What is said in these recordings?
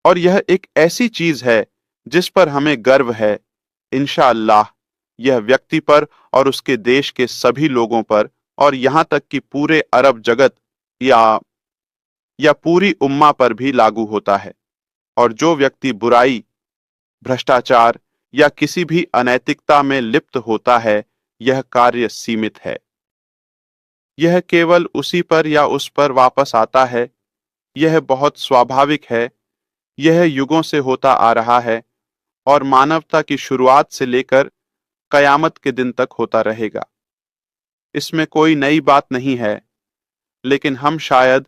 और यह एक ऐसी चीज है जिस पर हमें गर्व है। इंशाअल्लाह यह व्यक्ति पर और उसके देश के सभी लोगों पर और यहाँ तक कि पूरे अरब जगत या पूरी उम्मा पर भी लागू होता है। और जो व्यक्ति बुराई, भ्रष्टाचार या किसी भी अनैतिकता में लिप्त होता है, यह कार्य सीमित है। यह केवल उसी पर या उस पर वापस आता है। यह बहुत स्वाभाविक है। यह युगों से होता आ रहा है और मानवता की शुरुआत से लेकर कयामत के दिन तक होता रहेगा। इसमें कोई नई बात नहीं है, लेकिन हम शायद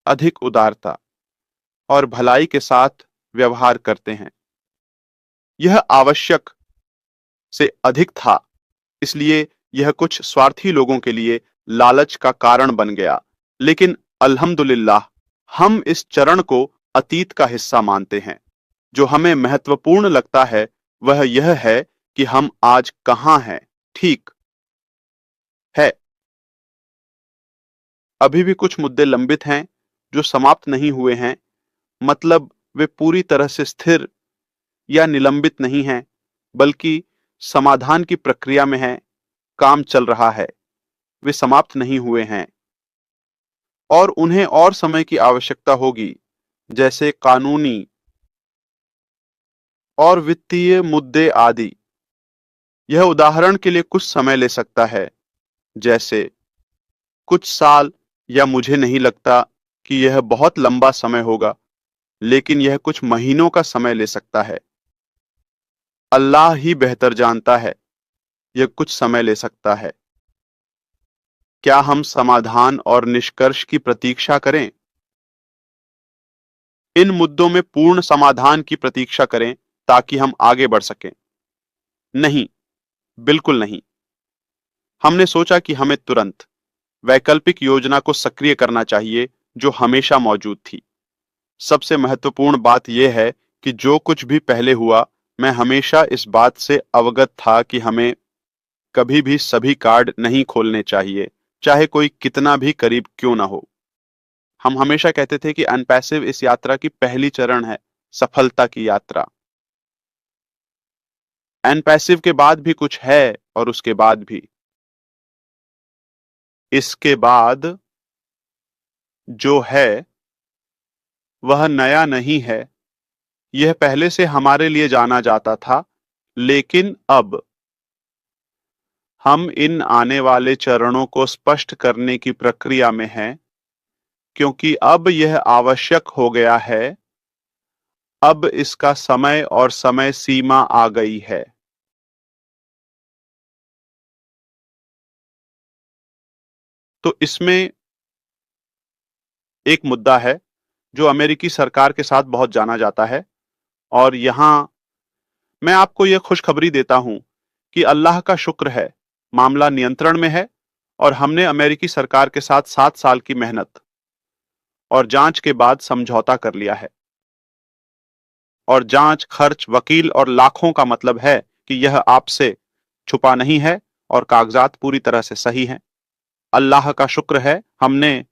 अधिक उदारता और भलाई के साथ व्यवहार करते हैं। यह आवश्यक से अधिक था, इसलिए यह कुछ स्वार्थी लोगों के लिए लालच का कारण बन गया। लेकिन अल्हम्दुलिल्लाह हम इस चरण को अतीत का हिस्सा मानते हैं। जो हमें महत्वपूर्ण लगता है वह यह है कि हम आज कहां हैं। ठीक है, अभी भी कुछ मुद्दे लंबित हैं जो समाप्त नहीं हुए हैं। मतलब वे पूरी तरह से स्थिर या निलंबित नहीं हैं, बल्कि समाधान की प्रक्रिया में हैं, काम चल रहा है। वे समाप्त नहीं हुए हैं और उन्हें और समय की आवश्यकता होगी, जैसे कानूनी और वित्तीय मुद्दे आदि। यह उदाहरण के लिए कुछ समय ले सकता है, जैसे कुछ साल, या मुझे नहीं लगता कि यह बहुत लंबा समय होगा, लेकिन यह कुछ महीनों का समय ले सकता है। अल्लाह ही बेहतर जानता है, यह कुछ समय ले सकता है। क्या हम समाधान और निष्कर्ष की प्रतीक्षा करें? इन मुद्दों में पूर्ण समाधान की प्रतीक्षा करें ताकि हम आगे बढ़ सकें? नहीं, बिल्कुल नहीं। हमने सोचा कि हमें तुरंत वैकल्पिक योजना को सक्रिय करना चाहिए जो हमेशा मौजूद थी। सबसे महत्वपूर्ण बात यह है कि जो कुछ भी पहले हुआ, मैं हमेशा इस बात से अवगत था कि हमें कभी भी सभी कार्ड नहीं खोलने चाहिए, चाहे कोई कितना भी करीब क्यों ना हो। हम हमेशा कहते थे कि अनपैसिव इस यात्रा की पहली चरण है, सफलता की यात्रा। अनपैसिव के बाद भी कुछ है और उसके बाद भी। इसके बाद जो है वह नया नहीं है। यह पहले से हमारे लिए जाना जाता था, लेकिन अब हम इन आने वाले चरणों को स्पष्ट करने की प्रक्रिया में हैं, क्योंकि अब यह आवश्यक हो गया है। अब इसका समय और समय सीमा आ गई है। तो इसमें एक मुद्दा है जो अमेरिकी सरकार के साथ बहुत जाना जाता है, और यहां मैं आपको यह खुशखबरी देता हूं कि अल्लाह का शुक्र है, मामला नियंत्रण में है और हमने अमेरिकी सरकार के साथ 7 साल की मेहनत और जांच के बाद समझौता कर लिया है। और जांच, खर्च, वकील और लाखों का मतलब है कि यह आपसे छुपा नहीं है और कागजात पूरी तरह से सही हैं। अल्लाह का शुक्र है, हमने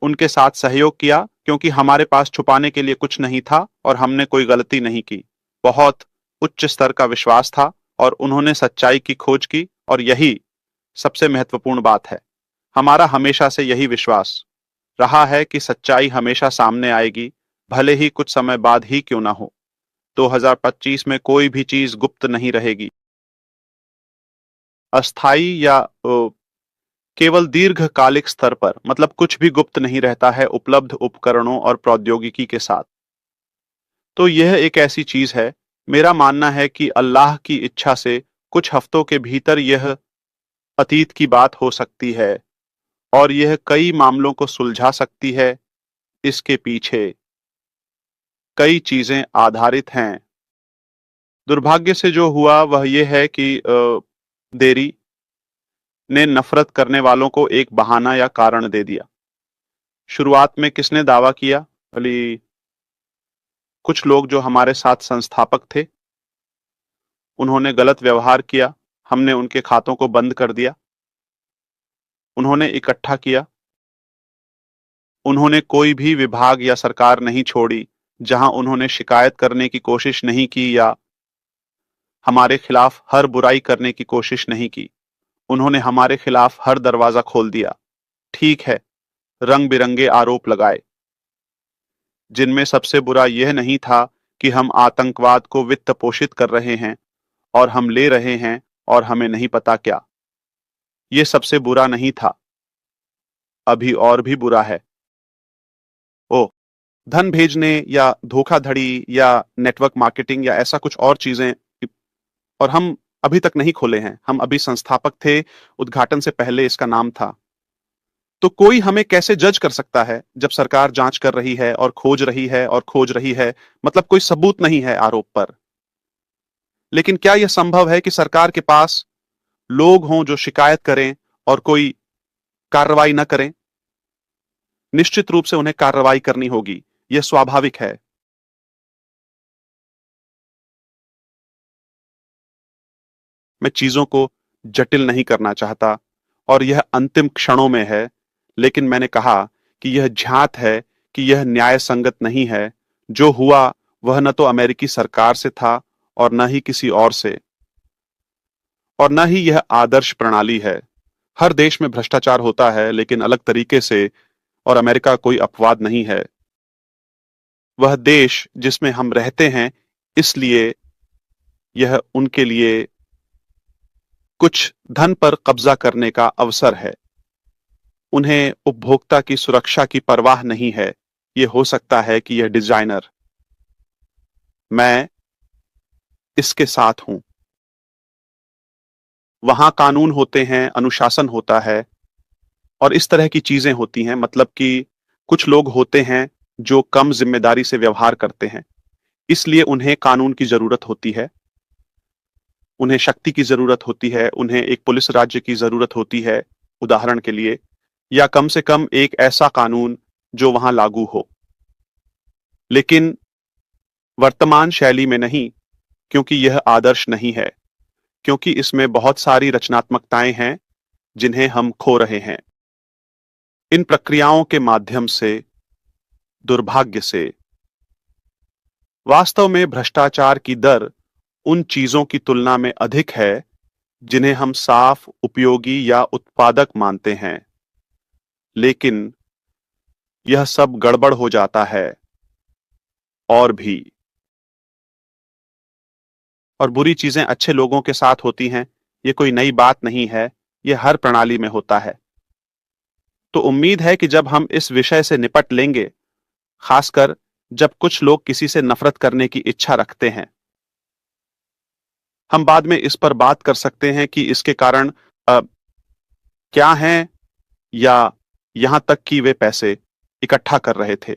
उनके साथ सहयोग किया क्योंकि हमारे पास छुपाने के लिए कुछ नहीं था और हमने कोई गलती नहीं की। बहुत उच्च स्तर का विश्वास था और उन्होंने सच्चाई की खोज की, और यही सबसे महत्वपूर्ण बात है। हमारा हमेशा से यही विश्वास रहा है कि सच्चाई हमेशा सामने आएगी, भले ही कुछ समय बाद ही क्यों ना हो। 2025 में कोई भी चीज गुप्त नहीं रहेगी। अस्थाई या केवल दीर्घकालिक स्तर पर, मतलब कुछ भी गुप्त नहीं रहता है उपलब्ध उपकरणों और प्रौद्योगिकी के साथ। तो यह एक ऐसी चीज है, मेरा मानना है कि अल्लाह की इच्छा से कुछ हफ्तों के भीतर यह अतीत की बात हो सकती है और यह कई मामलों को सुलझा सकती है। इसके पीछे कई चीजें आधारित हैं। दुर्भाग्य से जो हुआ वह यह है कि देरी ने नफरत करने वालों को एक बहाना या कारण दे दिया। शुरुआत में किसने दावा किया? भली कुछ लोग जो हमारे साथ संस्थापक थे, उन्होंने गलत व्यवहार किया। हमने उनके खातों को बंद कर दिया। उन्होंने इकट्ठा किया। उन्होंने कोई भी विभाग या सरकार नहीं छोड़ी जहां उन्होंने शिकायत करने की कोशिश नहीं की या हमारे खिलाफ हर बुराई करने की कोशिश नहीं की। उन्होंने हमारे खिलाफ हर दरवाजा खोल दिया। ठीक है, रंग बिरंगे आरोप लगाए, जिनमें सबसे बुरा यह नहीं था कि हम आतंकवाद को वित्त पोषित कर रहे हैं और हम ले रहे हैं और हमें नहीं पता क्या। ये सबसे बुरा नहीं था। अभी और भी बुरा है। ओ, धन भेजने या धोखाधड़ी या नेटवर्क मार्केटिंग या ऐसा कुछ और चीजें, और हम अभी तक नहीं खोले हैं। हम अभी संस्थापक थे, उद्घाटन से पहले इसका नाम था। तो कोई हमें कैसे जज कर सकता है जब सरकार जांच कर रही है और खोज रही है और खोज रही है, मतलब कोई सबूत नहीं है आरोप पर। लेकिन क्या यह संभव है कि सरकार के पास लोग हों जो शिकायत करें और कोई कार्रवाई न करें? निश्चित रूप से उन्हें कार्रवाई करनी होगी, यह स्वाभाविक है। मैं चीजों को जटिल नहीं करना चाहता और यह अंतिम क्षणों में है, लेकिन मैंने कहा कि यह झात है कि यह न्याय संगत नहीं है। जो हुआ वह न तो अमेरिकी सरकार से था और न ही किसी और से, और न ही यह आदर्श प्रणाली है। हर देश में भ्रष्टाचार होता है, लेकिन अलग तरीके से, और अमेरिका कोई अपवाद नहीं है। वह देश जिसमें हम रहते हैं, इसलिए यह उनके लिए कुछ धन पर कब्जा करने का अवसर है। उन्हें उपभोक्ता की सुरक्षा की परवाह नहीं है। यह हो सकता है कि यह डिजाइनर, मैं इसके साथ हूं। वहां कानून होते हैं, अनुशासन होता है और इस तरह की चीजें होती हैं। मतलब कि कुछ लोग होते हैं जो कम जिम्मेदारी से व्यवहार करते हैं, इसलिए उन्हें कानून की जरूरत होती है, उन्हें शक्ति की जरूरत होती है, उन्हें एक पुलिस राज्य की जरूरत होती है, उदाहरण के लिए, या कम से कम एक ऐसा कानून जो वहां लागू हो। लेकिन वर्तमान शैली में नहीं, क्योंकि यह आदर्श नहीं है, क्योंकि इसमें बहुत सारी रचनात्मकताएं हैं जिन्हें हम खो रहे हैं। इन प्रक्रियाओं के माध्यम से, दुर्भाग्य से, वास्तव में भ्रष्टाचार की दर उन चीजों की तुलना में अधिक है जिन्हें हम साफ, उपयोगी या उत्पादक मानते हैं। लेकिन यह सब गड़बड़ हो जाता है और भी। और बुरी चीजें अच्छे लोगों के साथ होती हैं। ये कोई नई बात नहीं है, यह हर प्रणाली में होता है। तो उम्मीद है कि जब हम इस विषय से निपट लेंगे, खासकर जब कुछ लोग किसी से नफरत करने की इच्छा रखते हैं, हम बाद में इस पर बात कर सकते हैं कि इसके कारण अ, क्या हैं, या यहां तक कि वे पैसे इकट्ठा कर रहे थे।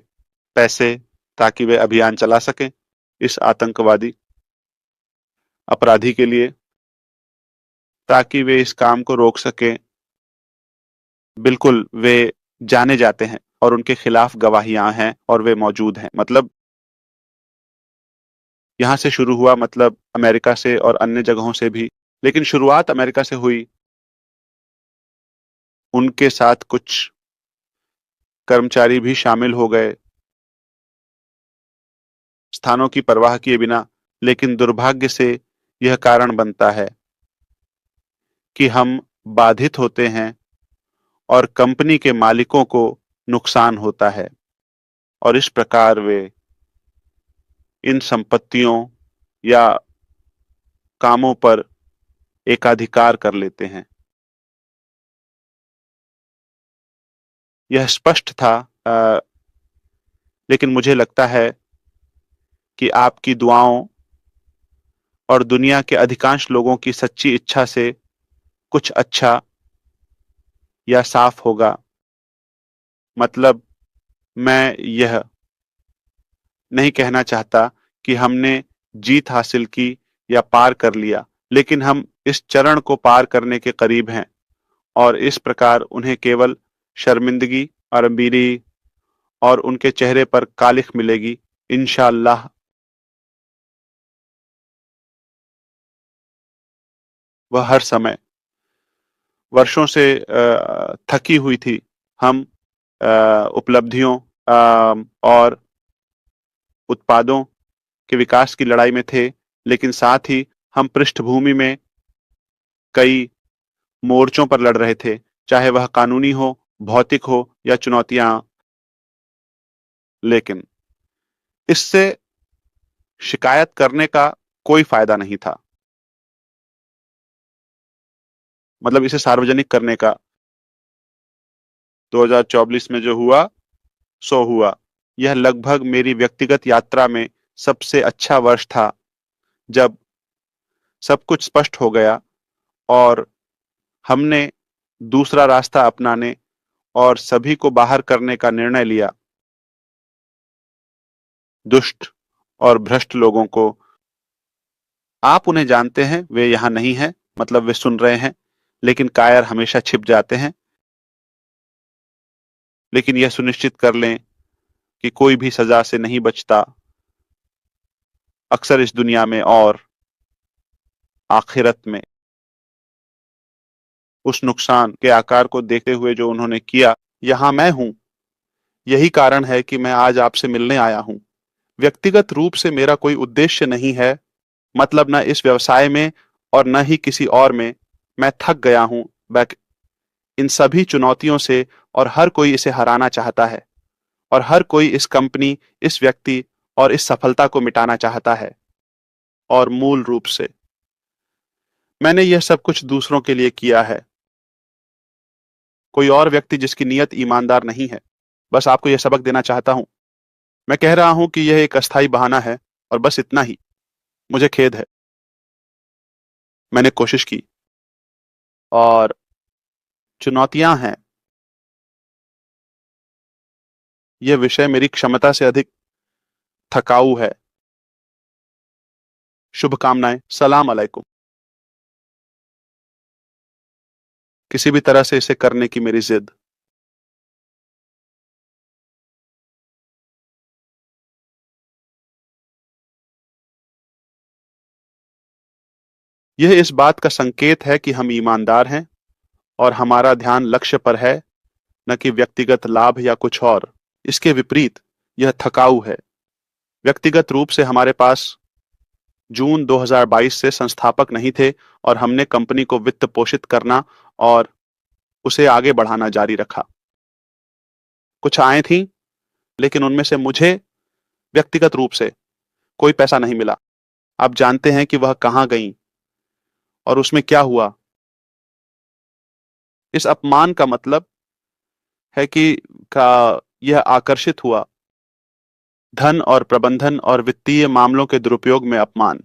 पैसे, ताकि वे अभियान चला सकें इस आतंकवादी अपराधी के लिए, ताकि वे इस काम को रोक सकें। बिल्कुल, वे जाने जाते हैं और उनके खिलाफ गवाहियां हैं और वे मौजूद हैं। मतलब यहां से शुरू हुआ, मतलब अमेरिका से और अन्य जगहों से भी, लेकिन शुरुआत अमेरिका से हुई। उनके साथ कुछ कर्मचारी भी शामिल हो गए, स्थानों की परवाह किए बिना। लेकिन दुर्भाग्य से यह कारण बनता है कि हम बाधित होते हैं और कंपनी के मालिकों को नुकसान होता है, और इस प्रकार वे इन संपत्तियों या कामों पर एकाधिकार कर लेते हैं। यह स्पष्ट था, लेकिन मुझे लगता है कि आपकी दुआओं और दुनिया के अधिकांश लोगों की सच्ची इच्छा से कुछ अच्छा या साफ होगा। मतलब मैं यह नहीं कहना चाहता कि हमने जीत हासिल की या पार कर लिया, लेकिन हम इस चरण को पार करने के करीब हैं, और इस प्रकार उन्हें केवल शर्मिंदगी और अमीरी और उनके चेहरे पर कालिख मिलेगी, इंशाअल्लाह। वह हर समय वर्षों से थकी हुई थी। हम उपलब्धियों और उत्पादों के विकास की लड़ाई में थे, लेकिन साथ ही हम पृष्ठभूमि में कई मोर्चों पर लड़ रहे थे, चाहे वह कानूनी हो, भौतिक हो या चुनौतियां। लेकिन इससे शिकायत करने का कोई फायदा नहीं था, मतलब इसे सार्वजनिक करने का। 2024 में जो हुआ सो हुआ। यह लगभग मेरी व्यक्तिगत यात्रा में सबसे अच्छा वर्ष था, जब सब कुछ स्पष्ट हो गया और हमने दूसरा रास्ता अपनाने और सभी को बाहर करने का निर्णय लिया। दुष्ट और भ्रष्ट लोगों को आप उन्हें जानते हैं, वे यहां नहीं हैं, मतलब वे सुन रहे हैं, लेकिन कायर हमेशा छिप जाते हैं। लेकिन यह सुनिश्चित कर लें कि कोई भी सजा से नहीं बचता, अक्सर इस दुनिया में और आखिरत में। उस नुकसान के आकार को देखते हुए जो उन्होंने किया, यहां मैं हूं। यही कारण है कि मैं आज आपसे मिलने आया हूं। व्यक्तिगत रूप से मेरा कोई उद्देश्य नहीं है, मतलब न इस व्यवसाय में और न ही किसी और में। मैं थक गया हूं बैक इन सभी चुनौतियों से, और हर कोई इसे हराना चाहता है, और हर कोई इस कंपनी, इस व्यक्ति और इस सफलता को मिटाना चाहता है। और मूल रूप से मैंने यह सब कुछ दूसरों के लिए किया है, कोई और व्यक्ति जिसकी नीयत ईमानदार नहीं है। बस आपको यह सबक देना चाहता हूं। मैं कह रहा हूं कि यह एक अस्थायी बहाना है, और बस इतना ही। मुझे खेद है। मैंने कोशिश की, और चुनौतियां हैं। यह विषय मेरी क्षमता से अधिक थकाऊ है। शुभकामनाएं। सलाम अलैकुम। किसी भी तरह से इसे करने की मेरी जिद। यह इस बात का संकेत है कि हम ईमानदार हैं और हमारा ध्यान लक्ष्य पर है, न कि व्यक्तिगत लाभ या कुछ और। इसके विपरीत यह थकाऊ है। व्यक्तिगत रूप से हमारे पास जून 2022 से संस्थापक नहीं थे, और हमने कंपनी को वित्त पोषित करना और उसे आगे बढ़ाना जारी रखा। कुछ आय थी, लेकिन उनमें से मुझे व्यक्तिगत रूप से कोई पैसा नहीं मिला। आप जानते हैं कि वह कहां गई और उसमें क्या हुआ। इस अपमान का मतलब है कि का यह आकर्षित हुआ। धन और प्रबंधन और वित्तीय मामलों के दुरुपयोग में अपमान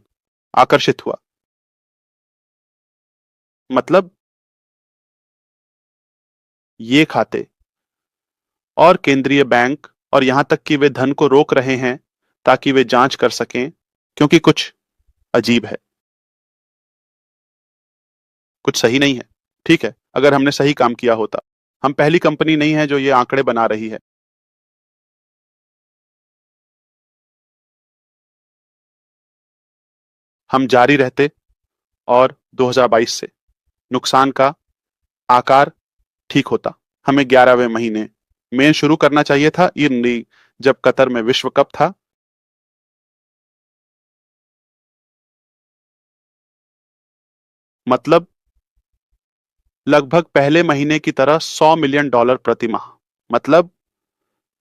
आकर्षित हुआ। मतलब ये खाते और केंद्रीय बैंक, और यहां तक कि वे धन को रोक रहे हैं ताकि वे जांच कर सकें, क्योंकि कुछ अजीब है, कुछ सही नहीं है। ठीक है, अगर हमने सही काम किया होता। हम पहली कंपनी नहीं है जो ये आंकड़े बना रही है। हम जारी रहते, और 2022 से नुकसान का आकार ठीक होता। हमें 11वें महीने में शुरू करना चाहिए था, इन जब कतर में विश्व कप था। मतलब लगभग पहले महीने की तरह $100 मिलियन प्रति माह। मतलब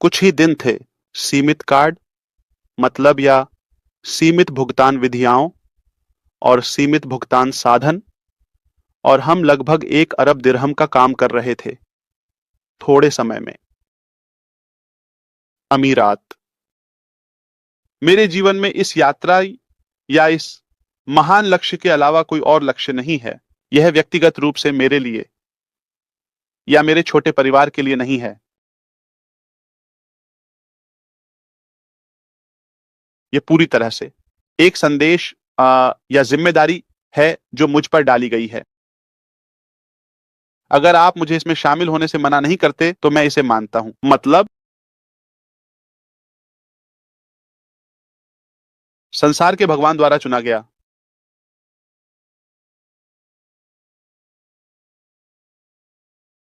कुछ ही दिन थे। सीमित कार्ड, मतलब या सीमित भुगतान विधियां और सीमित भुगतान साधन, और हम लगभग 1 अरब दिरहम का काम कर रहे थे थोड़े समय में। अमीरात। मेरे जीवन में इस यात्रा या इस महान लक्ष्य के अलावा कोई और लक्ष्य नहीं है। यह व्यक्तिगत रूप से मेरे लिए या मेरे छोटे परिवार के लिए नहीं है। यह पूरी तरह से एक संदेश या जिम्मेदारी है जो मुझ पर डाली गई है। अगर आप मुझे इसमें शामिल होने से मना नहीं करते तो मैं इसे मानता हूं। मतलब संसार के भगवान द्वारा चुना गया।